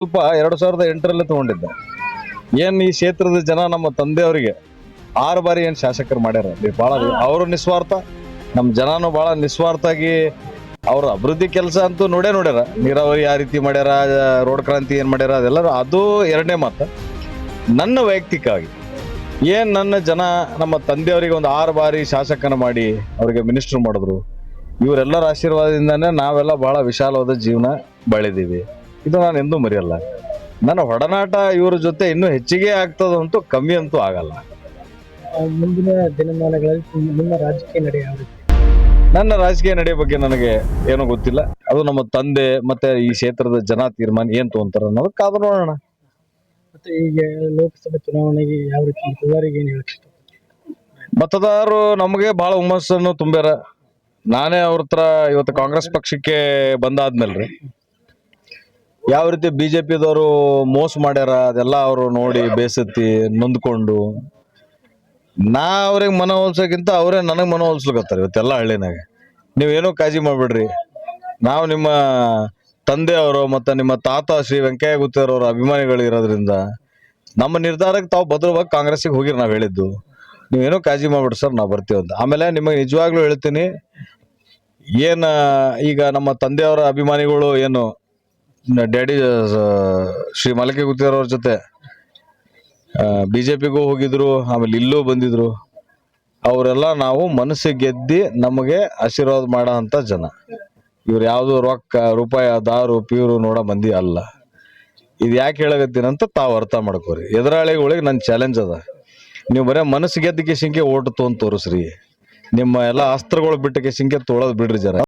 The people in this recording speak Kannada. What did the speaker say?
ಸ್ವಲ್ಪ 2008ರಲ್ಲಿ ತಗೊಂಡಿದ್ದ. ಏನ್ ಈ ಕ್ಷೇತ್ರದ ಜನ ನಮ್ಮ ತಂದೆಯವರಿಗೆ 6 ಬಾರಿ ಏನ್ ಶಾಸಕರು ಮಾಡ್ಯಾರ, ಬಹಳ ಅವರು ನಿಸ್ವಾರ್ಥ, ನಮ್ಮ ಜನನು ಬಹಳ ನಿಸ್ವಾರ್ಥವಾಗಿ ಅವ್ರ ಅಭಿವೃದ್ಧಿ ಕೆಲಸ ಅಂತೂ ನೋಡ್ಯಾರ. ನೀರಾವರಿ ಯಾವ ರೀತಿ ಮಾಡ್ಯಾರ, ರೋಡ್ ಕ್ರಾಂತಿ ಏನ್ ಮಾಡ್ಯಾರ, ಅದೆಲ್ಲರೂ ಅದು ಎರಡನೇ ಮಾತು. ನನ್ನ ವೈಯಕ್ತಿಕವಾಗಿ ನನ್ನ ಜನ ನಮ್ಮ ತಂದೆಯವರಿಗೆ ಒಂದು 6 ಬಾರಿ ಶಾಸಕನ ಮಾಡಿ ಅವರಿಗೆ ಮಿನಿಸ್ಟರ್ ಮಾಡಿದ್ರು. ಇವರೆಲ್ಲರ ಆಶೀರ್ವಾದದಿಂದಾನೇ ನಾವೆಲ್ಲ ಬಹಳ ವಿಶಾಲವಾದ ಜೀವನ ಬಾಳಿದೀವಿ. ಇದು ನಾನು ಎಂದೂ ಮರೆಯಲ್ಲ. ನನ್ನ ಒಡನಾಟ ಇವ್ರ ಜೊತೆ ಇನ್ನೂ ಹೆಚ್ಚಿಗೆ ಆಗ್ತದಂತೂ ಕಮ್ಮಿ ಅಂತೂ ಆಗಲ್ಲ. ಮುಂದಿನ ದಿನಮಾನಗಳಲ್ಲಿ ನಿಮ್ಮ ರಾಜಕೀಯ ನಡೆ ಯಾವ ರೀತಿ? ನನ್ನ ರಾಜಕೀಯ ನಡೆ ಬಗ್ಗೆ ನನಗೆ ಏನೂ ಗೊತ್ತಿಲ್ಲ. ಅದು ನಮ್ಮ ತಂದೆ ಮತ್ತೆ ಈ ಕ್ಷೇತ್ರದ ಜನ ತೀರ್ಮಾನ ಏನ್ ತಗೊಂತಾರ ಅನ್ನೋದು ಕಾದು ನೋಡೋಣ. ಮತ್ತೆ ಈಗ ಲೋಕಸಭೆ ಚುನಾವಣೆಗೆ ಯಾವ ರೀತಿ ಮತದಾರರಿಗೆ ಏನು ಹೇಳ್ತಿತ್ತು? ಮತದಾರರು ನಮಗೆ ಬಹಳ ಹುಮ್ಮಸ್ಸನ್ನು ತುಂಬ್ಯಾರ. ನಾನೇ ಅವ್ರ ಹತ್ರ ಇವತ್ತು ಕಾಂಗ್ರೆಸ್ ಪಕ್ಷಕ್ಕೆ ಬಂದಾದ್ಮೇಲ್ರಿ ಯಾವ ರೀತಿ ಬಿಜೆಪಿದವರು ಮೋಸ ಮಾಡ್ಯಾರ ಅದೆಲ್ಲ ಅವರು ನೋಡಿ ಬೇಸತ್ತಿ ನೊಂದ್ಕೊಂಡು, ನಾ ಅವ್ರಿಗೆ ಮನವೊಲ್ಸೋಕ್ಕಿಂತ ಅವರೇ ನನಗೆ ಮನವೊಲ್ಸ್ಲಿಕತ್ತಾರೆ ಇವತ್ತೆಲ್ಲ ಹಳ್ಳಿನಾಗ. ನೀವೇನೋ ಕಾಳಜಿ ಮಾಡ್ಬಿಡ್ರಿ, ನಾವು ನಿಮ್ಮ ತಂದೆಯವರು ಮತ್ತು ನಿಮ್ಮ ತಾತ ಶ್ರೀ ವೆಂಕಯ್ಯ ಗುತ್ತೇರವ್ರ ಅಭಿಮಾನಿಗಳು ಇರೋದ್ರಿಂದ ನಮ್ಮ ನಿರ್ಧಾರಕ್ಕೆ ತಾವು ಭದ್ರವಾಗಿ ಕಾಂಗ್ರೆಸ್ಸಿಗೆ ಹೋಗಿರಿ. ನಾವು ಹೇಳಿದ್ದು ನೀವೇನೋ ಕಾಳಜಿ ಮಾಡ್ಬಿಡ್ರಿ ಸರ್, ನಾವು ಬರ್ತೀವಿ ಅಂತ. ಆಮೇಲೆ ನಿಮಗೆ ನಿಜವಾಗ್ಲೂ ಹೇಳ್ತೀನಿ, ಈಗ ನಮ್ಮ ತಂದೆಯವರ ಅಭಿಮಾನಿಗಳು ಏನು ಡ್ಯಾಡಿ ಶ್ರೀ ಮಲಕೆ ಗುತ್ತೇರವ್ರ ಜೊತೆ ಬಿಜೆಪಿಗೂ ಹೋಗಿದ್ರು, ಆಮೇಲೆ ಇಲ್ಲೂ ಬಂದಿದ್ರು. ಅವರೆಲ್ಲ ನಾವು ಮನಸ್ಸು ಗೆದ್ದಿ ನಮಗೆ ಆಶೀರ್ವಾದ ಮಾಡೋ ಅಂತ ಜನ. ಇವ್ರು ಯಾವುದು ರೊಕ್ಕ ರೂಪಾಯಿ ದಾರು ಪೀರು ನೋಡೋ ಮಂದಿ ಅಲ್ಲ. ಇದು ಯಾಕೆ ಹೇಳಕತ್ತೀನಂತ ತಾವು ಅರ್ಥ ಮಾಡ್ಕೋರಿ. ಎದುರಾಳಿಗಳಿಗೆ ನನ್ನ ಚಾಲೆಂಜ್ ಅದ, ನೀವು ಬರೀ ಮನಸ್ಸು ಗೆದ್ದಕ್ಕೆ ಸಂಖ್ಯೆ ಓಟು ತೊಗೊಂಡು ತೋರಿಸ್ರಿ, ನಿಮ್ಮ ಎಲ್ಲ ಅಸ್ತ್ರಗಳು ಬಿಟ್ಟಕ್ಕೆ ಸಂಖ್ಯೆ ತೊಳೋದು ಬಿಡ್ರಿ ಜರ.